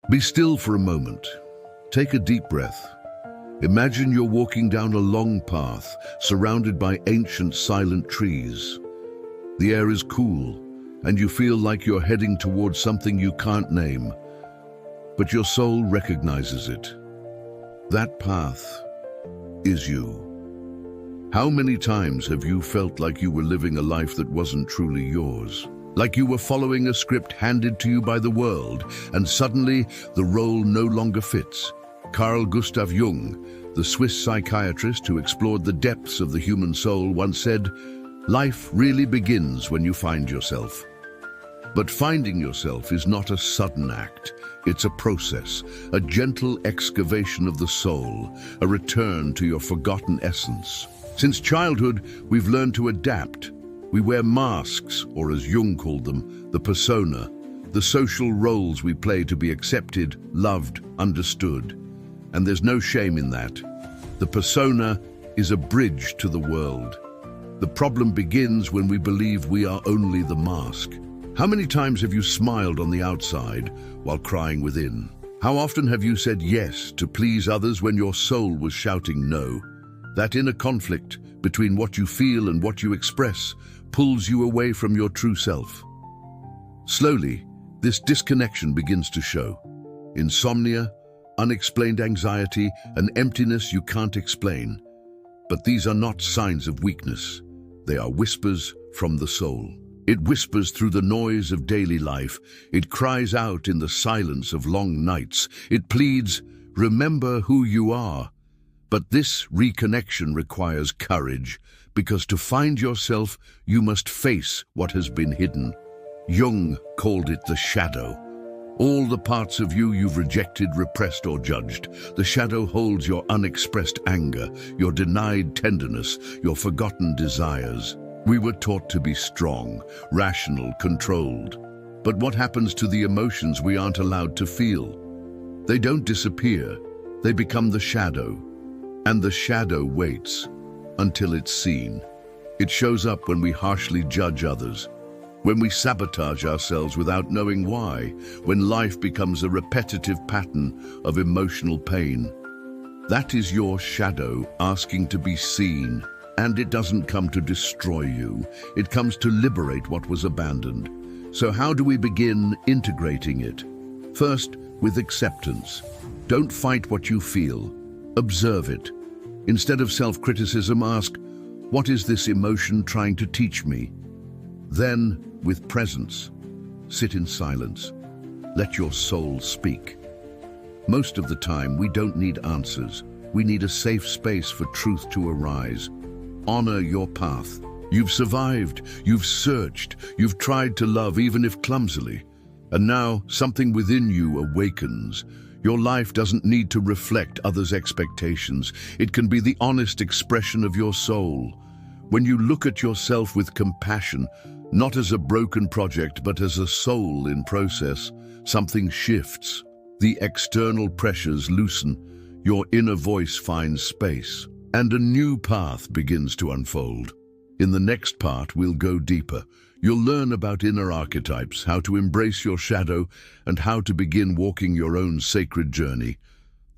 Be still for a moment. Take a deep breath. Imagine you're walking down a long path, surrounded by ancient silent trees. The air is cool, and you feel like you're heading towards something you can't name, but your soul recognizes it. That path is you. How many times have you felt like you were living a life that wasn't truly yours? Like you were following a script handed to you by the world, and suddenly the role no longer fits? Carl Jung, the Swiss psychiatrist who explored the depths of the human soul, once said, "Life really begins when you find yourself." But finding yourself is not a sudden act. It's a process, a gentle excavation of the soul, a return to your forgotten essence. Since childhood, we've learned to adapt. We wear masks, or as Jung called them, the persona, the social roles we play to be accepted, loved, understood. And there's no shame in that. The persona is a bridge to the world. The problem begins when we believe we are only the mask. How many times have you smiled on the outside while crying within? How often have you said yes to please others when your soul was shouting no? That inner conflict between what you feel and what you express pulls you away from your true self. Slowly, this disconnection begins to show. Insomnia, unexplained anxiety, an emptiness you can't explain. But these are not signs of weakness. They are whispers from the soul. It whispers through the noise of daily life. It cries out in the silence of long nights. It pleads, "Remember who you are." But this reconnection requires courage, because to find yourself, you must face what has been hidden. Jung called it the shadow. All the parts of you you've rejected, repressed, or judged. The shadow holds your unexpressed anger, your denied tenderness, your forgotten desires. We were taught to be strong, rational, controlled. But what happens to the emotions we aren't allowed to feel? They don't disappear. They become the shadow. And the shadow waits until it's seen. It shows up when we harshly judge others, when we sabotage ourselves without knowing why, when life becomes a repetitive pattern of emotional pain. That is your shadow asking to be seen. And it doesn't come to destroy you. It comes to liberate what was abandoned. So how do we begin integrating it? First, with acceptance. Don't fight what you feel. Observe it. Instead of self-criticism, ask, what is this emotion trying to teach me? Then, with presence, sit in silence. Let your soul speak. Most of the time, we don't need answers. We need a safe space for truth to arise. Honor your path. You've survived, you've searched, you've tried to love even if clumsily. And now something within you awakens. Your life doesn't need to reflect others' expectations. It can be the honest expression of your soul. When you look at yourself with compassion, not as a broken project, but as a soul in process, something shifts. The external pressures loosen. Your inner voice finds space. And a new path begins to unfold. In the next part, we'll go deeper. You'll learn about inner archetypes, how to embrace your shadow, and how to begin walking your own sacred journey,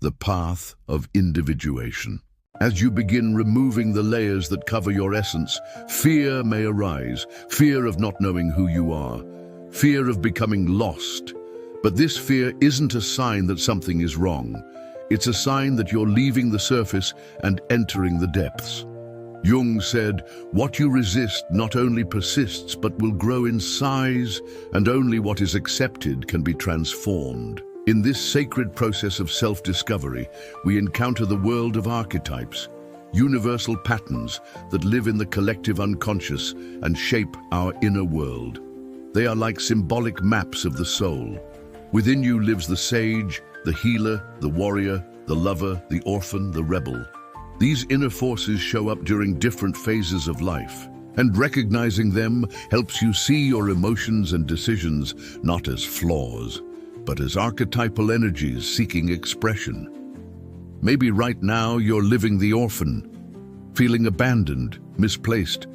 the path of individuation. As you begin removing the layers that cover your essence, fear may arise, fear of not knowing who you are, fear of becoming lost. But this fear isn't a sign that something is wrong. It's a sign that you're leaving the surface and entering the depths. Jung said, what you resist not only persists but will grow in size, and only what is accepted can be transformed. In this sacred process of self-discovery, we encounter the world of archetypes, universal patterns that live in the collective unconscious and shape our inner world. They are like symbolic maps of the soul. Within you lives the sage, the healer, the warrior, the lover, the orphan, the rebel. These inner forces show up during different phases of life, and recognizing them helps you see your emotions and decisions not as flaws, but as archetypal energies seeking expression. Maybe right now you're living the orphan, feeling abandoned, misplaced,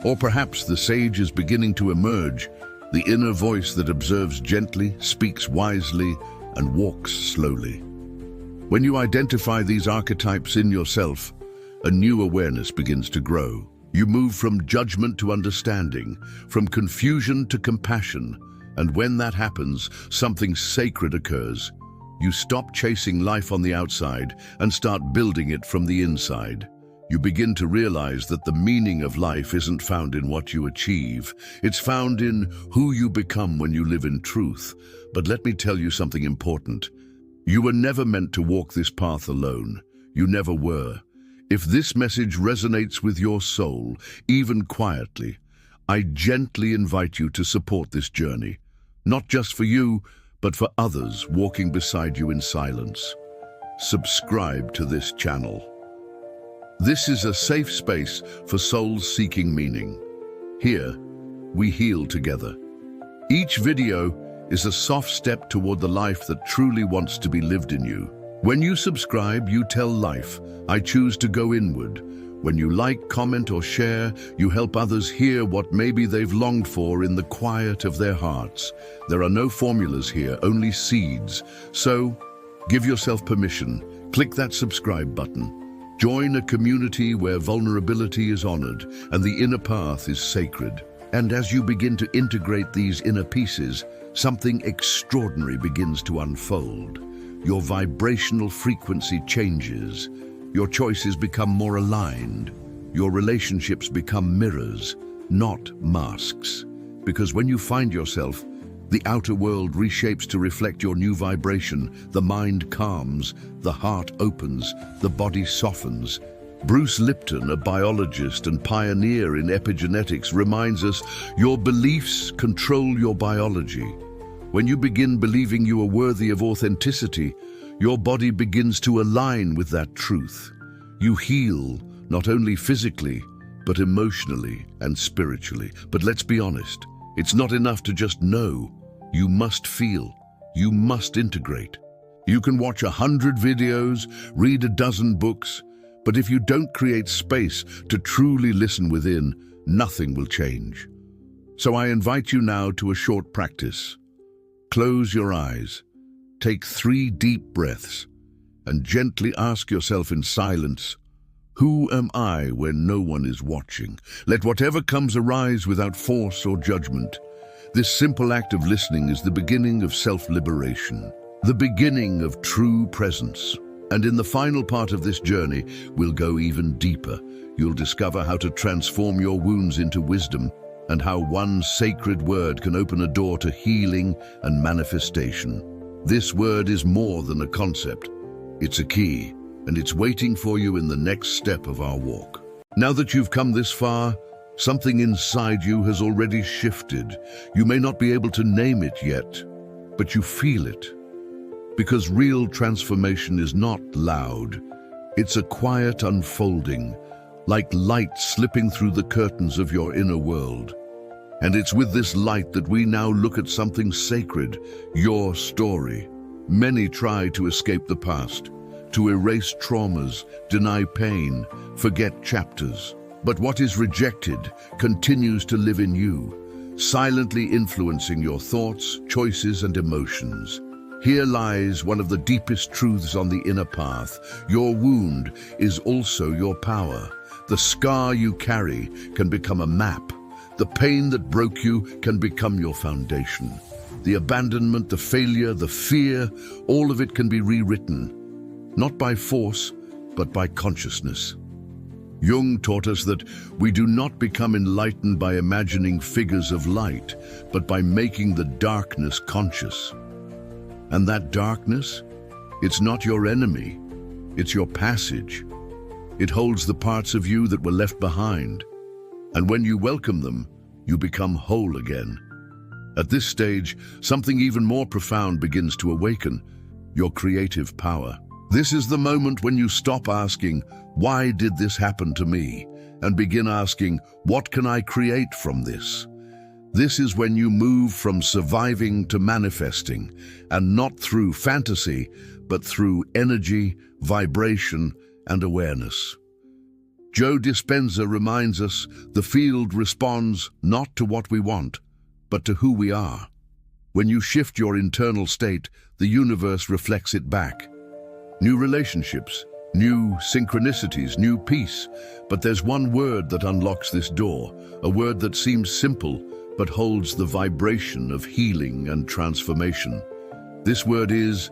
or perhaps the sage is beginning to emerge, the inner voice that observes gently, speaks wisely, and walks slowly. When you identify these archetypes in yourself, a new awareness begins to grow. You move from judgment to understanding, from confusion to compassion, and when that happens, something sacred occurs. You stop chasing life on the outside and start building it from the inside. You begin to realize that the meaning of life isn't found in what you achieve. It's found in who you become when you live in truth. But let me tell you something important. You were never meant to walk this path alone. You never were. If this message resonates with your soul, even quietly, I gently invite you to support this journey. Not just for you, but for others walking beside you in silence. Subscribe to this channel. This is a safe space for souls seeking meaning. Here, we heal together. Each video is a soft step toward the life that truly wants to be lived in you. When you subscribe, you tell life, I choose to go inward. When you like, comment, or share, you help others hear what maybe they've longed for in the quiet of their hearts. There are no formulas here, only seeds. So, give yourself permission. Click that subscribe button. Join a community where vulnerability is honored and the inner path is sacred. And as you begin to integrate these inner pieces, something extraordinary begins to unfold. Your vibrational frequency changes. Your choices become more aligned. Your relationships become mirrors, not masks. Because when you find yourself, the outer world reshapes to reflect your new vibration. The mind calms, the heart opens, the body softens. Bruce Lipton, a biologist and pioneer in epigenetics, reminds us, your beliefs control your biology. When you begin believing you are worthy of authenticity, your body begins to align with that truth. You heal, not only physically, but emotionally and spiritually. But let's be honest, it's not enough to just know. You must feel. You must integrate. You can watch 100 videos, read a dozen books, but if you don't create space to truly listen within, nothing will change. So I invite you now to a short practice. Close your eyes, take 3 deep breaths, and gently ask yourself in silence, who am I when no one is watching? Let whatever comes arise without force or judgment. This simple act of listening is the beginning of self-liberation, the beginning of true presence. And in the final part of this journey, we'll go even deeper. You'll discover how to transform your wounds into wisdom, and how one sacred word can open a door to healing and manifestation. This word is more than a concept. It's a key, and it's waiting for you in the next step of our walk. Now that you've come this far, something inside you has already shifted. You may not be able to name it yet, but you feel it. Because real transformation is not loud. It's a quiet unfolding, like light slipping through the curtains of your inner world. And it's with this light that we now look at something sacred, your story. Many try to escape the past, to erase traumas, deny pain, forget chapters. But what is rejected continues to live in you, silently influencing your thoughts, choices, and emotions. Here lies one of the deepest truths on the inner path. Your wound is also your power. The scar you carry can become a map. The pain that broke you can become your foundation. The abandonment, the failure, the fear, all of it can be rewritten, not by force, but by consciousness. Jung taught us that we do not become enlightened by imagining figures of light, but by making the darkness conscious. And that darkness, it's not your enemy, it's your passage. It holds the parts of you that were left behind. And when you welcome them, you become whole again. At this stage, something even more profound begins to awaken, your creative power. This is the moment when you stop asking, why did this happen to me? And begin asking, what can I create from this? This is when you move from surviving to manifesting, and not through fantasy, but through energy, vibration, and awareness. Joe Dispenza reminds us the field responds not to what we want, but to who we are. When you shift your internal state, the universe reflects it back. New relationships, new synchronicities, new peace. But there's one word that unlocks this door, a word that seems simple, but holds the vibration of healing and transformation. This word is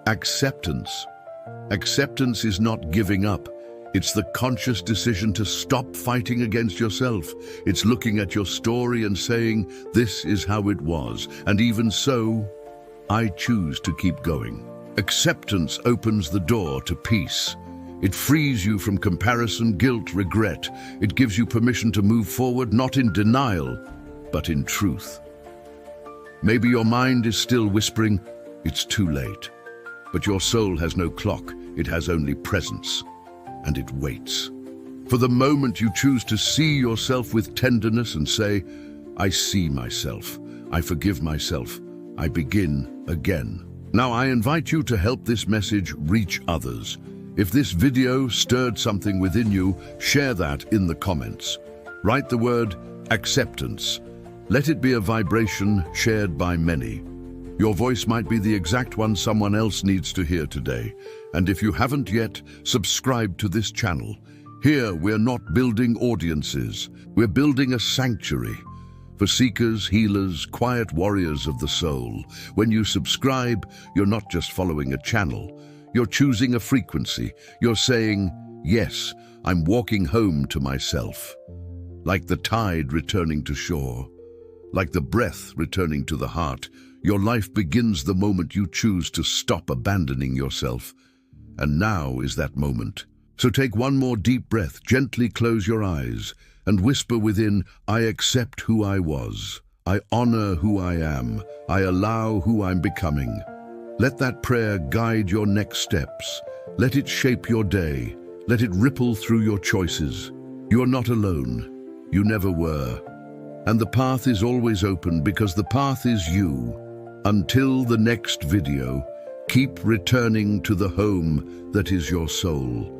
acceptance. Acceptance is not giving up. It's the conscious decision to stop fighting against yourself. It's looking at your story and saying, this is how it was, and even so, I choose to keep going. Acceptance opens the door to peace. It frees you from comparison, guilt, regret. It gives you permission to move forward, not in denial, but in truth. Maybe your mind is still whispering, it's too late. But your soul has no clock, it has only presence. And it waits. For the moment you choose to see yourself with tenderness and say, I see myself, I forgive myself, I begin again. Now I invite you to help this message reach others. If this video stirred something within you, share that in the comments. Write the word acceptance. Let it be a vibration shared by many. Your voice might be the exact one someone else needs to hear today. And if you haven't yet, subscribe to this channel. Here, we're not building audiences. We're building a sanctuary for seekers, healers, quiet warriors of the soul. When you subscribe, you're not just following a channel. You're choosing a frequency. You're saying, yes, I'm walking home to myself. Like the tide returning to shore. Like the breath returning to the heart. Your life begins the moment you choose to stop abandoning yourself. And now is that moment. So take one more deep breath, gently close your eyes, and whisper within, I accept who I was. I honor who I am. I allow who I'm becoming. Let that prayer guide your next steps. Let it shape your day. Let it ripple through your choices. You're not alone. You never were. And the path is always open because the path is you. Until the next video, keep returning to the home that is your soul.